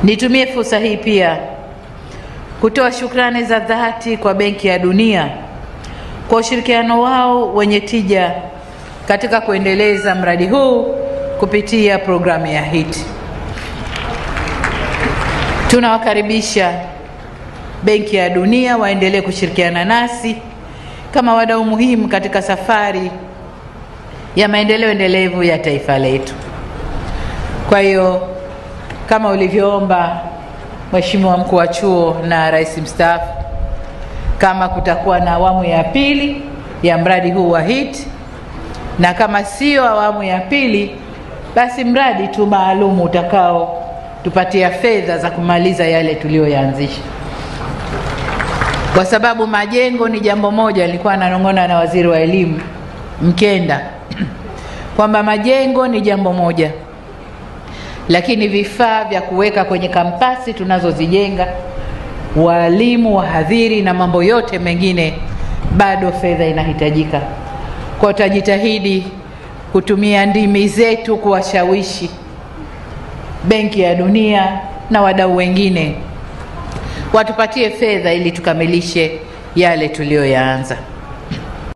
Nitumie fursa hii pia kutoa shukrani za dhati kwa Benki ya Dunia kwa ushirikiano wao wenye tija katika kuendeleza mradi huu kupitia programu ya HIT. Tunawakaribisha Benki ya Dunia waendelee kushirikiana nasi kama wadau muhimu katika safari ya maendeleo endelevu ya taifa letu. Kwa hiyo kama ulivyoomba Mheshimiwa Mkuu wa Chuo na Rais Mstaafu, kama kutakuwa na awamu ya pili ya mradi huu wa HIT, na kama sio awamu ya pili, basi mradi tu maalum utakao tupatia fedha za kumaliza yale tuliyoyaanzisha. Kwa sababu majengo ni jambo moja, nilikuwa nanong'ona na Waziri wa Elimu Mkenda kwamba majengo ni jambo moja, lakini vifaa vya kuweka kwenye kampasi tunazozijenga, walimu, wahadhiri na mambo yote mengine, bado fedha inahitajika. Kwa tutajitahidi kutumia ndimi zetu kuwashawishi Benki ya Dunia na wadau wengine watupatie fedha ili tukamilishe yale tuliyoyaanza.